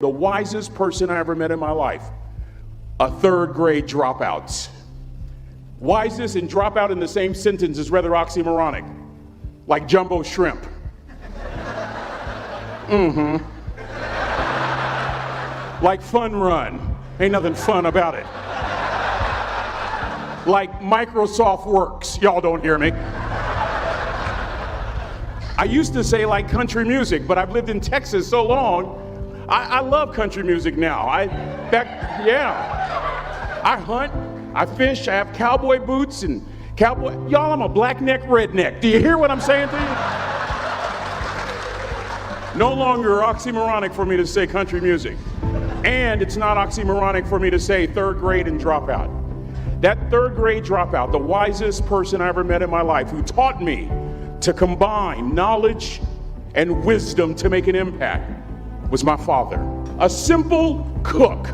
The wisest person I ever met in my life, a third grade dropout. Wisest and dropout in the same sentence is rather oxymoronic, like jumbo shrimp. Like fun run, ain't nothing fun about it. Like Microsoft Works, y'all don't hear me. I used to say like country music, but I've lived in Texas so long, I love country music now. I hunt, I fish, I have cowboy boots and cowboy. Y'all, I'm a black neck redneck. Do you hear what I'm saying to you? No longer oxymoronic for me to say country music. And it's not oxymoronic for me to say third grade and dropout. That third grade dropout, the wisest person I ever met in my life, who taught me to combine knowledge and wisdom to make an impact, was my father. A simple cook.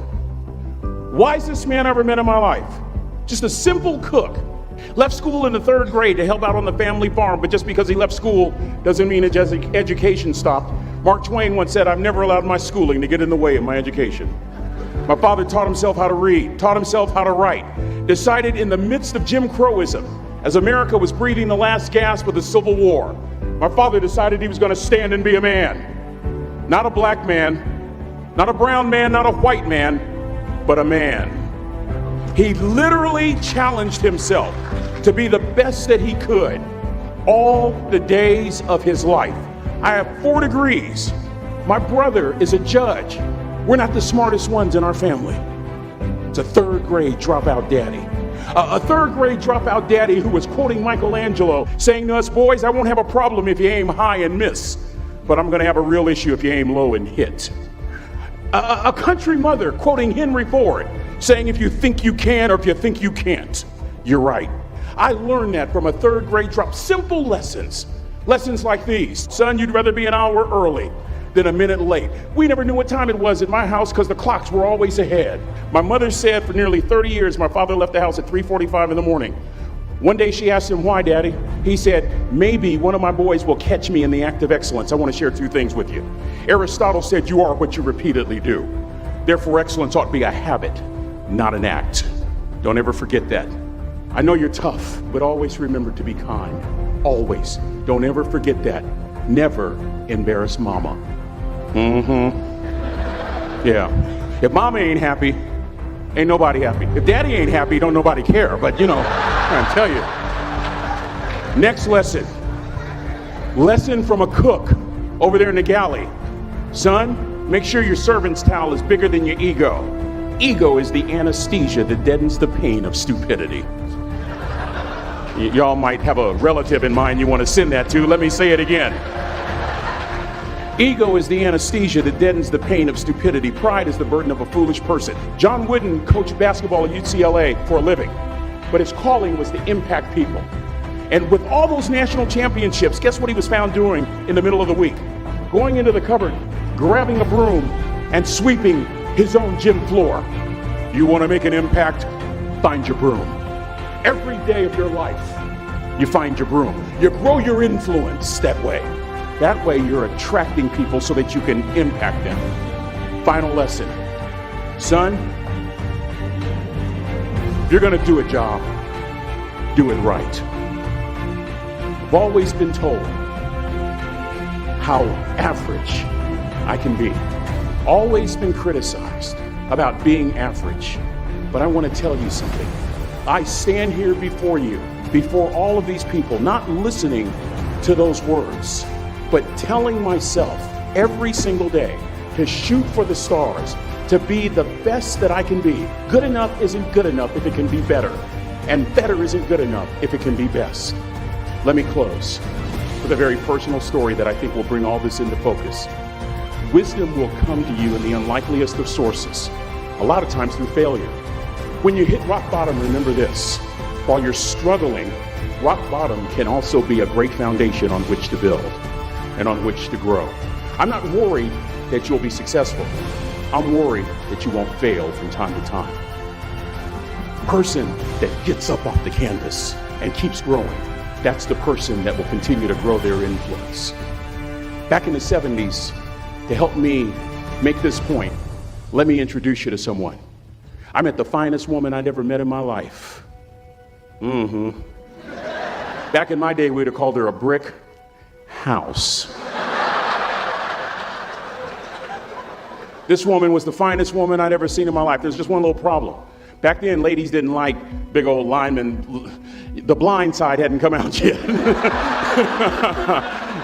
Wisest man I ever met in my life. Just a simple cook. Left school in the third grade to help out on the family farm, but just because he left school doesn't mean his education stopped. Mark Twain once said, "I've never allowed my schooling to get in the way of my education." My father taught himself how to read, taught himself how to write, decided in the midst of Jim Crowism, as America was breathing the last gasp of the Civil War, my father decided he was going to stand and be a man. Not a black man, not a brown man, not a white man, but a man. He literally challenged himself to be the best that he could all the days of his life. I have 4 degrees. My brother is a judge. We're not the smartest ones in our family. It's a third grade dropout daddy. A third grade dropout daddy who was quoting Michelangelo, saying to us, "Boys, I won't have a problem if you aim high and miss, but I'm going to have a real issue if you aim low and hit." A country mother quoting Henry Ford, saying, "If you think you can or if you think you can't, you're right." I learned that from a third grade drop. Simple lessons. Lessons like these. Son, you'd rather be an hour early than a minute late. We never knew what time it was at my house because the clocks were always ahead. My mother said for nearly 30 years, my father left the house at 3:45 in the morning. One day she asked him, "Why, Daddy?" He said, "Maybe one of my boys will catch me in the act of excellence. I want to share 2 things with you. Aristotle said you are what you repeatedly do. Therefore, excellence ought to be a habit, not an act." Don't ever forget that. I know you're tough, but always remember to be kind. Always. Don't ever forget that. Never embarrass mama. Yeah. If mama ain't happy, ain't nobody happy. If daddy ain't happy, don't nobody care. But you know, I'm trying to tell you. Next lesson. Lesson from a cook over there in the galley. Son, make sure your servant's towel is bigger than your ego. Ego is the anesthesia that deadens the pain of stupidity. Y'all might have a relative in mind you want to send that to. Let me say it again. Ego is the anesthesia that deadens the pain of stupidity. Pride is the burden of a foolish person. John Wooden coached basketball at UCLA for a living, but his calling was to impact people. And with all those national championships, guess what he was found doing in the middle of the week? Going into the cupboard, grabbing a broom, and sweeping his own gym floor. You want to make an impact? Find your broom. Every day of your life, you find your broom. You grow your influence that way. That way you're attracting people so that you can impact them. Final lesson. Son, if you're going to do a job, do it right. I've always been told how average I can be. Always been criticized about being average. But I want to tell you something. I stand here before you, before all of these people, not listening to those words, but telling myself every single day to shoot for the stars, to be the best that I can be. Good enough isn't good enough if it can be better, and better isn't good enough if it can be best. Let me close with a very personal story that I think will bring all this into focus. Wisdom will come to you in the unlikeliest of sources, a lot of times through failure. When you hit rock bottom, remember this. While you're struggling, rock bottom can also be a great foundation on which to build and on which to grow. I'm not worried that you'll be successful. I'm worried that you won't fail from time to time. Person that gets up off the canvas and keeps growing, that's the person that will continue to grow their influence. Back in the 70s, to help me make this point, let me introduce you to someone. I met the finest woman I'd ever met in my life. Back in my day, we'd have called her a brick house. This woman was the finest woman I'd ever seen in my life. There's just one little problem. Back then, ladies didn't like big old linemen. The blind side hadn't come out yet.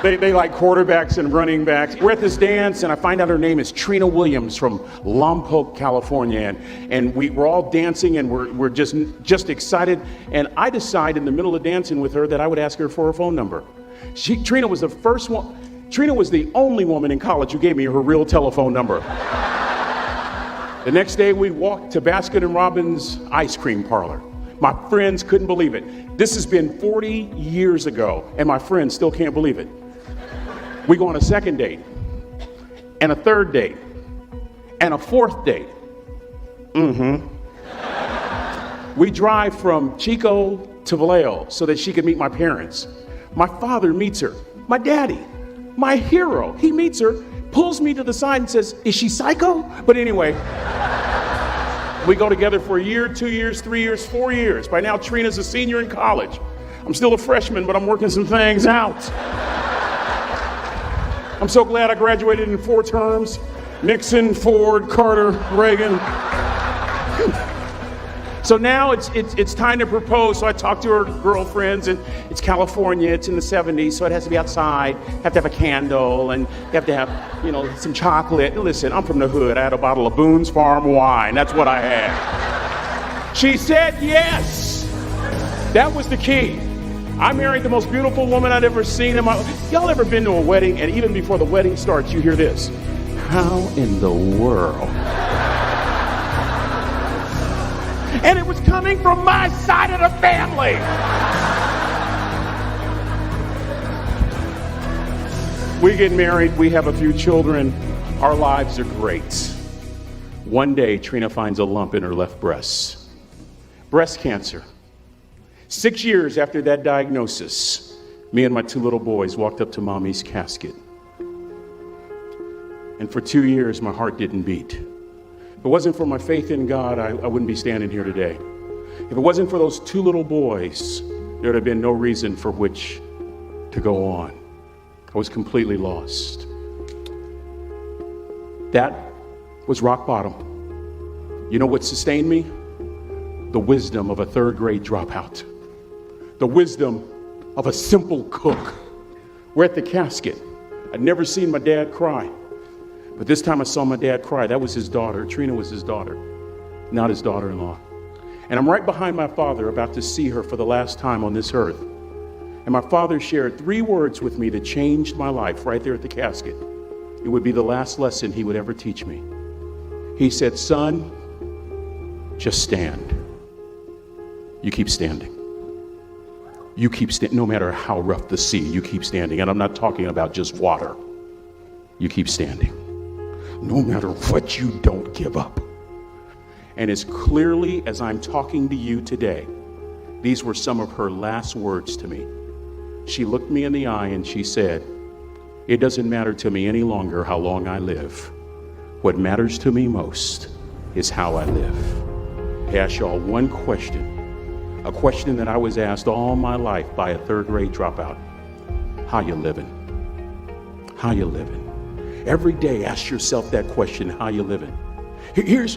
They like quarterbacks and running backs. We're at this dance, and I find out her name is Trina Williams from Lompoc, California. And we're all dancing, and we're just excited. And I decide in the middle of dancing with her that I would ask her for her phone number. Trina was the first one. Trina was the only woman in college who gave me her real telephone number. The next day, we walked to Baskin & Robbins ice cream parlor. My friends couldn't believe it. This has been 40 years ago, and my friends still can't believe it. We go on a second date, and a third date, and a fourth date. We drive from Chico to Vallejo so that she could meet my parents. My father meets her. My daddy, my hero, he meets her, pulls me to the side and says, "Is she psycho?" But anyway, we go together for a year, 2 years, 3 years, 4 years. By now, Trina's a senior in college. I'm still a freshman, but I'm working some things out. I'm so glad I graduated in 4 terms. Nixon, Ford, Carter, Reagan. So now it's time to propose. So I talk to her girlfriends, and it's California. It's in the 70s, so it has to be outside. Have to have a candle, and you have to have, some chocolate. Listen, I'm from the hood. I had a bottle of Boone's Farm wine. That's what I had. She said yes. That was the key. I married the most beautiful woman I'd ever seen in my life. Y'all ever been to a wedding, and even before the wedding starts, you hear this? How in the world? And it was coming from my side of the family. We get married, we have a few children, our lives are great. One day, Trina finds a lump in her left breast. Breast cancer. 6 years after that diagnosis, me and my 2 little boys walked up to Mommy's casket. And for 2 years, my heart didn't beat. If it wasn't for my faith in God, I wouldn't be standing here today. If it wasn't for those 2 little boys, there would have been no reason for which to go on. I was completely lost. That was rock bottom. You know what sustained me? The wisdom of a 3rd grade dropout. The wisdom of a simple cook. We're at the casket. I'd never seen my dad cry. But this time I saw my dad cry. That was his daughter. Trina was his daughter, not his daughter-in-law. And I'm right behind my father, about to see her for the last time on this earth. And my father shared 3 words with me that changed my life right there at the casket. It would be the last lesson he would ever teach me. He said, "Son, just stand. You keep standing. You keep standing, no matter how rough the sea, you keep standing." And I'm not talking about just water. You keep standing. No matter what, you don't give up. And as clearly as I'm talking to you today, these were some of her last words to me. She looked me in the eye and she said, "It doesn't matter to me any longer how long I live. What matters to me most is how I live." I ask y'all one question, a question that I was asked all my life by a 3rd grade dropout. How you living? How you living? Every day, ask yourself that question, how you living? Here's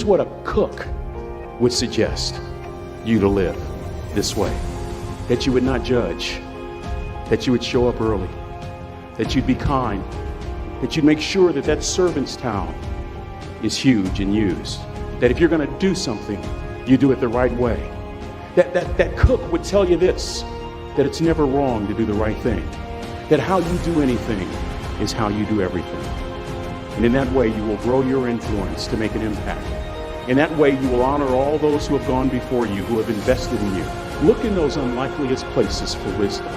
what a cook would suggest you to live this way. That you would not judge, that you would show up early, that you'd be kind, that you'd make sure that that servant's towel is huge and used, that if you're gonna do something, you do it the right way. That cook would tell you this, that it's never wrong to do the right thing, that how you do anything is how you do everything. And in that way, you will grow your influence to make an impact. In that way, you will honor all those who have gone before you, who have invested in you. Look in those unlikeliest places for wisdom.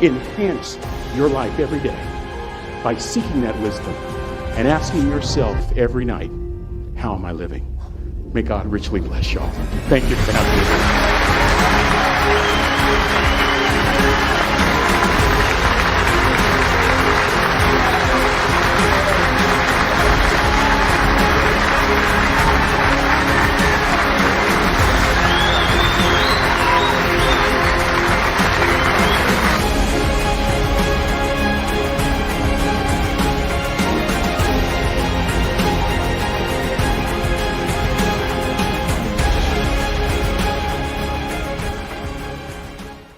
Enhance your life every day by seeking that wisdom and asking yourself every night, how am I living? May God richly bless y'all. Thank you for having me.